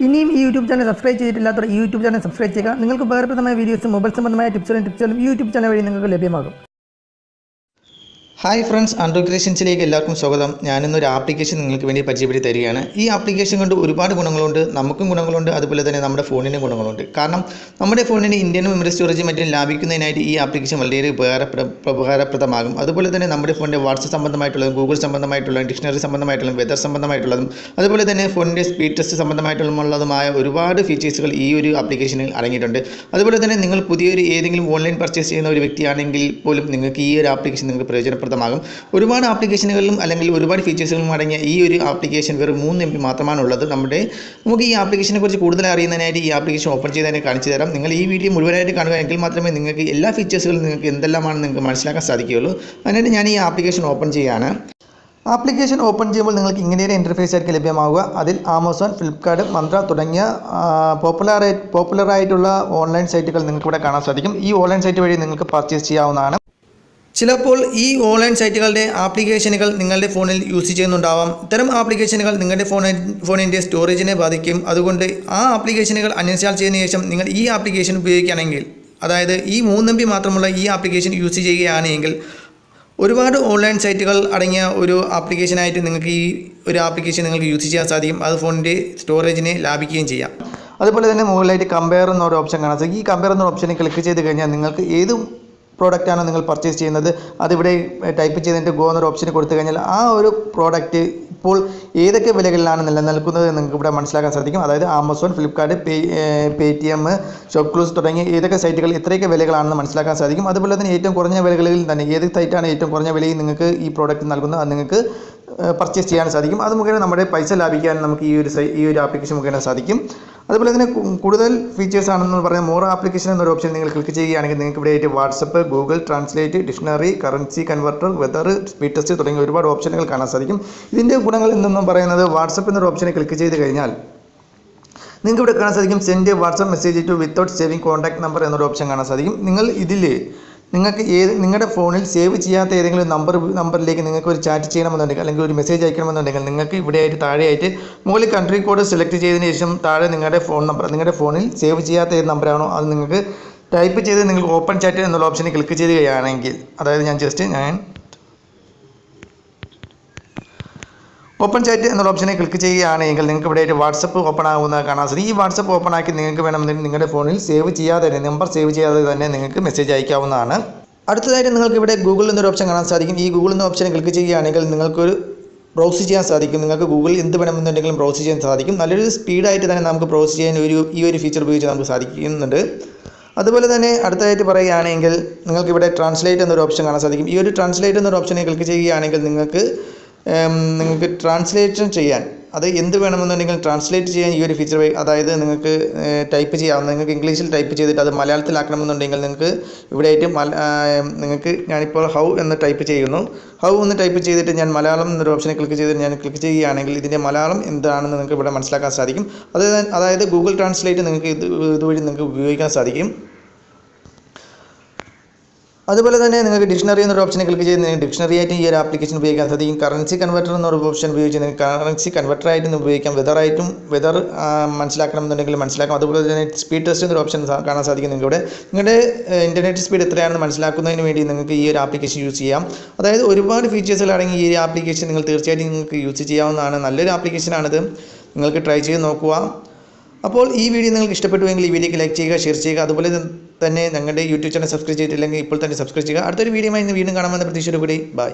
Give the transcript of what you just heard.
ഇനിയും ഈ YouTube channel subscribe ചെയ്തിട്ടില്ലാത്തവർ ഈ യൂട്യൂബ് ചാനൽ സബ്സ്ക്രൈബ് ചെയ്യുക. നിങ്ങൾക്ക് ഉപകാരപ്രദമായ വീഡിയോസും മൊബൈൽ സംബന്ധമായ ടിപ്സുകളും യൂട്യൂബ് ചാനൽ വഴി നിങ്ങൾക്ക് ലഭ്യമാകും. ഹായ് ഫ്രണ്ട്സ്, ആൻഡ്രോ ക്രിയേഷൻസിലേക്ക് എല്ലാവർക്കും സ്വാഗതം. ഞാനിന്നൊരു ആപ്ലിക്കേഷൻ നിങ്ങൾക്ക് വേണ്ടി പരിചയപ്പെടുത്തി തരികയാണ്. ഈ ആപ്ലിക്കേഷൻ കൊണ്ട് ഒരുപാട് ഗുണങ്ങളുണ്ട്, നമുക്കും ഗുണങ്ങളുണ്ട്, അതുപോലെ തന്നെ നമ്മുടെ ഫോണിനും ഗുണങ്ങളുണ്ട്. കാരണം നമ്മുടെ ഫോണിന് ഇന്ത്യൻ മെമ്മറി സ്റ്റോറേജ് മറ്റും ലാഭിക്കുന്നതിനായിട്ട് ഈ ആപ്ലിക്കേഷൻ വളരെ ഉപകാരപ്രദമാകും. അതുപോലെ തന്നെ നമ്മുടെ ഫോണിൻ്റെ വാട്സപ്പ് സംബന്ധമായിട്ടുള്ളതും ഗൂഗിൾ സംബന്ധമായിട്ടുള്ളതും ഡിക്ഷണറി സംബന്ധമായിട്ടുള്ളതും വെതർ സംബന്ധമായിട്ടുള്ളതും അതുപോലെ തന്നെ ഫോണിൻ്റെ സ്പീഡ് ടെസ്റ്റ് സംബന്ധമായിട്ടുള്ളതുമായ ഒരുപാട് ഫീച്ചേഴ്സുകൾ ഈ ഒരു ആപ്ലിക്കേഷനിൽ അടങ്ങിയിട്ടുണ്ട്. അതുപോലെ തന്നെ നിങ്ങൾ പുതിയൊരു ഏതെങ്കിലും ഓൺലൈൻ പർച്ചേസ് ചെയ്യുന്ന ഒരു വ്യക്തിയാണെങ്കിൽ പോലും നിങ്ങൾക്ക് ഈ ഒരു ആപ്ലിക്കേഷൻ നിങ്ങൾക്ക് പ്രയോജനപ്പെടും. ഒരുപാട് ആപ്ലിക്കേഷനുകളിലും അല്ലെങ്കിൽ ഒരുപാട് ഫീച്ചേഴ്സുകളും അടങ്ങിയ ഈ ഒരു ആപ്ലിക്കേഷൻ വെറും 3 MB മാത്രമാണുള്ളത്. നമുക്ക് ഈ ആപ്ലിക്കേഷനെ കുറിച്ച് കൂടുതൽ അറിയുന്നതിനായിട്ട് ഈ ആപ്ലിക്കേഷൻ ഓപ്പൺ ചെയ്തതിനെ കാണിച്ചു തരാം. നിങ്ങൾ ഈ വീഡിയോ മുഴുവനായിട്ട് കാണുക, എങ്കിൽ മാത്രമേ നിങ്ങൾക്ക് എല്ലാ ഫീച്ചേഴ്സുകളും നിങ്ങൾക്ക് എന്തെല്ലാമാണെന്ന് നിങ്ങൾക്ക് മനസ്സിലാക്കാൻ സാധിക്കുകയുള്ളൂ. അതിനായിട്ട് ഞാൻ ഈ ആപ്ലിക്കേഷൻ ഓപ്പൺ ചെയ്യുകയാണ്. ആപ്ലിക്കേഷൻ ഓപ്പൺ ചെയ്യുമ്പോൾ നിങ്ങൾക്ക് ഇങ്ങനെയൊരു ഇൻ്റർഫേസ് ആയിരിക്കും ലഭ്യമാവുക. അതിൽ ആമസോൺ, ഫ്ലിപ്കാർട്ട്, മന്ത്ര തുടങ്ങിയ പോപ്പുലറായിട്ടുള്ള ഓൺലൈൻ സൈറ്റുകൾ നിങ്ങൾക്ക് ഇവിടെ കാണാൻ സാധിക്കും. ഈ ഓൺലൈൻ സൈറ്റ് വഴി നിങ്ങൾക്ക് പർച്ചേസ് ചെയ്യാവുന്നതാണ്. ചിലപ്പോൾ ഈ ഓൺലൈൻ സൈറ്റുകളുടെ ആപ്ലിക്കേഷനുകൾ നിങ്ങളുടെ ഫോണിൽ യൂസ് ചെയ്യുന്നുണ്ടാവാം. ഇത്തരം ആപ്ലിക്കേഷനുകൾ നിങ്ങളുടെ ഫോണിൻ്റെ സ്റ്റോറേജിനെ ബാധിക്കും. അതുകൊണ്ട് ആ ആപ്ലിക്കേഷനുകൾ അൺഇൻസ്റ്റാൾ ചെയ്തതിനു ശേഷം നിങ്ങൾ ഈ ആപ്ലിക്കേഷൻ ഉപയോഗിക്കുകയാണെങ്കിൽ, അതായത് ഈ 3 MB മാത്രമുള്ള ഈ ആപ്ലിക്കേഷൻ യൂസ് ചെയ്യുകയാണെങ്കിൽ ഒരുപാട് ഓൺലൈൻ സൈറ്റുകൾ അടങ്ങിയ ഒരു ആപ്ലിക്കേഷനായിട്ട് നിങ്ങൾക്ക് ഈ ഒരു ആപ്ലിക്കേഷൻ നിങ്ങൾക്ക് യൂസ് ചെയ്യാൻ സാധിക്കും. അത് ഫോണിൻ്റെ സ്റ്റോറേജിനെ ലാഭിക്കുകയും ചെയ്യാം. അതുപോലെ തന്നെ മുകളിലായിട്ട് കമ്പയർ എന്നൊരു ഓപ്ഷൻ കാണാൻ സാധിക്കും. ഈ കമ്പയർ എന്ന ഓപ്ഷനിൽ ക്ലിക്ക് ചെയ്ത് കഴിഞ്ഞാൽ നിങ്ങൾക്ക് ഏത് പ്രോഡക്റ്റാണോ നിങ്ങൾ പർച്ചേസ് ചെയ്യുന്നത് അതിവിടെ ടൈപ്പ് ചെയ്തിട്ട് ഗോ എന്നൊരു ഓപ്ഷൻ കൊടുത്തു കഴിഞ്ഞാൽ ആ ഒരു പ്രോഡക്റ്റ് ഇപ്പോൾ ഏതൊക്കെ വിലകളിലാണ് നിലനിൽക്കുന്നത് നിങ്ങൾക്ക് ഇവിടെ മനസ്സിലാക്കാൻ സാധിക്കും. അതായത് ആമസോൺ, ഫ്ലിപ്കാർട്ട്, പേടിഎം, ഷോപ്പ്ക്ലൂസ് തുടങ്ങിയ ഏതൊക്കെ സൈറ്റുകൾ എത്രയൊക്കെ വിലകളാണെന്ന് മനസ്സിലാക്കാൻ സാധിക്കും. അതുപോലെ തന്നെ ഏറ്റവും കുറഞ്ഞ വിലകളിൽ തന്നെ ഏത് സൈറ്റാണ് ഏറ്റവും കുറഞ്ഞ വിലയിൽ നിങ്ങൾക്ക് ഈ പ്രോഡക്റ്റ് നൽകുന്നത് അത് നിങ്ങൾക്ക് പർച്ചേസ് ചെയ്യാൻ സാധിക്കും. അത് മുഖേന നമ്മുടെ പൈസ ലാഭിക്കാൻ നമുക്ക് ഈ ഒരു ആപ്ലിക്കേഷൻ മുഖേന സാധിക്കും. അതുപോലെ തന്നെ കൂടുതൽ ഫീച്ചേഴ്സ് ആണെന്ന് പറയുന്നത് മോർ ആപ്ലിക്കേഷൻ എന്നൊരു ഓപ്ഷൻ നിങ്ങൾ ക്ലിക്ക് ചെയ്യുകയാണെങ്കിൽ നിങ്ങൾക്ക് ഇവിടെ ആയിട്ട് WhatsApp, Google translate, dictionary, currency converter, weather, speed test തുടങ്ങിയ ഒരുപാട് ഓപ്ഷനുകൾ കാണാൻ സാധിക്കും. ഇതിൻ്റെ ഗുണങ്ങൾ എന്തെന്നും പറയുന്നത് വാട്സപ്പ് എന്നൊരു ഓപ്ഷനെ ക്ലിക്ക് ചെയ്ത് കഴിഞ്ഞാൽ നിങ്ങൾക്ക് ഇവിടെ കാണാൻ സാധിക്കും send WhatsApp message to without saving contact number എന്നൊരു ഓപ്ഷൻ കാണാൻ സാധിക്കും. നിങ്ങൾക്ക് നിങ്ങളുടെ ഫോണിൽ സേവ് ചെയ്യാത്ത ഏതെങ്കിലും നമ്പറിലേക്ക് നിങ്ങൾക്ക് ഒരു ചാറ്റ് ചെയ്യണമെന്നുണ്ടെങ്കിൽ അല്ലെങ്കിൽ ഒരു മെസ്സേജ് അയക്കണമെന്നുണ്ടെങ്കിൽ നിങ്ങൾക്ക് ഇവിടെയായിട്ട് താഴെയായിട്ട് മുകളിൽ കൺട്രി കോഡ് സെലക്ട് ചെയ്തതിന് ശേഷം താഴെ നിങ്ങളുടെ ഫോൺ നമ്പർ, നിങ്ങളുടെ ഫോണിൽ സേവ് ചെയ്യാത്ത ഏത് നമ്പറാണോ അത് നിങ്ങൾക്ക് ടൈപ്പ് ചെയ്ത് നിങ്ങൾക്ക് ഓപ്പൺ ചാറ്റ് എന്നുള്ള ഓപ്ഷനിൽ ക്ലിക്ക് ചെയ്യുകയാണെങ്കിൽ, അതായത് ഞാൻ ഓപ്പൺ ചാറ്റ് എന്നുള്ള ഓപ്ഷനെ ക്ലിക്ക് ചെയ്യുകയാണെങ്കിൽ നിങ്ങൾക്ക് ഇവിടെ വാട്സപ്പ് ഓപ്പൺ ആകുന്നത് കാണാൻ സാധിക്കും. ഈ വാട്സപ്പ് ഓപ്പൺ ആക്കി നിങ്ങൾക്ക് വേണമെങ്കിൽ നിങ്ങളുടെ ഫോണിൽ നമ്പർ സേവ് ചെയ്യാതെ തന്നെ നിങ്ങൾക്ക് മെസ്സേജ് അയക്കാവുന്നതാണ്. അടുത്തതായിട്ട് നിങ്ങൾക്ക് ഇവിടെ ഗൂഗിൾ എന്നൊരു ഓപ്ഷൻ കാണാൻ സാധിക്കും. ഈ ഗൂഗിൾ എന്ന ഓപ്ഷനെ ക്ലിക്ക് ചെയ്യുകയാണെങ്കിൽ നിങ്ങൾക്കൊരു ബ്രൗസ് ചെയ്യാൻ സാധിക്കും. നിങ്ങൾക്ക് ഗൂഗിളിൽ എന്ത് വേണമെന്നുണ്ടെങ്കിലും ബ്രൗസ് ചെയ്യാൻ സാധിക്കും. നല്ലൊരു സ്പീഡായിട്ട് തന്നെ നമുക്ക് ബ്രൗസ് ചെയ്യാൻ ഈ ഒരു ഫീച്ചർ ഉപയോഗിച്ച് നമുക്ക് സാധിക്കുന്നുണ്ട്. അതുപോലെ തന്നെ അടുത്തതായിട്ട് പറയുകയാണെങ്കിൽ നിങ്ങൾക്കിവിടെ ട്രാൻസ്ലേറ്റ് എന്നൊരു ഓപ്ഷൻ കാണാൻ സാധിക്കും. ഈ ഒരു ട്രാൻസ്ലേറ്റ് എന്നൊരു ഓപ്ഷനെ ക്ലിക്ക് ചെയ്യുകയാണെങ്കിൽ നിങ്ങൾക്ക് ട്രാൻസ്ലേഷൻ ചെയ്യാൻ, അത് എന്ത് വേണമെന്നുണ്ടെങ്കിൽ ട്രാൻസ്ലേറ്റ് ചെയ്യാൻ ഈ ഒരു ഫീച്ചർ, അതായത് നിങ്ങൾക്ക് ടൈപ്പ് ചെയ്യാവുന്ന, നിങ്ങൾക്ക് ഇംഗ്ലീഷിൽ ടൈപ്പ് ചെയ്തിട്ട് അത് മലയാളത്തിലാക്കണമെന്നുണ്ടെങ്കിൽ നിങ്ങൾക്ക് ഇവിടെയായിട്ട് നിങ്ങൾക്ക് ഞാനിപ്പോൾ ഹൗ എന്ന് ടൈപ്പ് ചെയ്യുന്നു. ഹൗ എന്ന് ടൈപ്പ് ചെയ്തിട്ട് ഞാൻ മലയാളം എന്നൊരു ഓപ്ഷനെ ക്ലിക്ക് ചെയ്തിട്ട് ഞാൻ ക്ലിക്ക് ചെയ്യുകയാണെങ്കിൽ ഇതിൻ്റെ മലയാളം എന്താണെന്ന് നിങ്ങൾക്ക് ഇവിടെ മനസ്സിലാക്കാൻ സാധിക്കും. അതായത് ഗൂഗിൾ ട്രാൻസ്ലേറ്റ് നിങ്ങൾക്ക് ഇതുവഴി നിങ്ങൾക്ക് ഉപയോഗിക്കാൻ സാധിക്കും. അതുപോലെ തന്നെ നിങ്ങൾക്ക് ഡിക്ഷണറി എന്നൊരു ഓപ്ഷനെ ക്ലിക്ക് ചെയ്ത് ഡിക്ഷണറി ആയിട്ട് ഈ ഒരു ആപ്ലിക്കേഷൻ ഉപയോഗിക്കാൻ സാധിക്കും. കറൻസി കൺവെർട്ടർ എന്നൊരു ഓപ്ഷൻ ഉപയോഗിച്ച് നിങ്ങൾക്ക് കറൻസി കൺവെർട്ടറായിട്ടും ഉപയോഗിക്കാം. വെതർ മനസ്സിലാക്കണമെന്നുണ്ടെങ്കിൽ മനസ്സിലാക്കാം. അതുപോലെ തന്നെ സ്പീഡ് ടെസ്റ്റ് എന്നൊരു ഓപ്ഷൻ കാണാൻ സാധിക്കും. നിങ്ങളുടെ ഇൻ്റർനെറ്റ് സ്പീഡ് എത്രയാണെന്ന് മനസ്സിലാക്കുന്നതിന് വേണ്ടി നിങ്ങൾക്ക് ഈ ഒരു ആപ്ലിക്കേഷൻ യൂസ് ചെയ്യാം. അതായത് ഒരുപാട് ഫീച്ചേഴ്സുകൾ അടങ്ങി ഈ ഒരു ആപ്ലിക്കേഷൻ നിങ്ങൾ തീർച്ചയായിട്ടും നിങ്ങൾക്ക് യൂസ് ചെയ്യാവുന്നതാണ്. നല്ലൊരു ആപ്ലിക്കേഷനാണിത്, നിങ്ങൾക്ക് ട്രൈ ചെയ്ത് നോക്കുക. അപ്പോൾ ഈ വീഡിയോ നിങ്ങൾക്ക് ഇഷ്ടപ്പെട്ടുവെങ്കിൽ ഈ വീഡിയോക്ക് ലൈക്ക് ചെയ്യുക, ഷെയർ ചെയ്യുക. അതുപോലെ തന്നെ ഞങ്ങളുടെ യൂട്യൂബ് ചാനൽ സബ്സ്ക്രൈബ് ചെയ്തിട്ടില്ലെങ്കിൽ ഇപ്പോൾ തന്നെ സബ്സ്ക്രൈബ് ചെയ്യുക. അടുത്തൊരു വീഡിയോയുമായി വീണ്ടും കാണാമെന്ന പ്രതീക്ഷയോടുകൂടി ബൈ.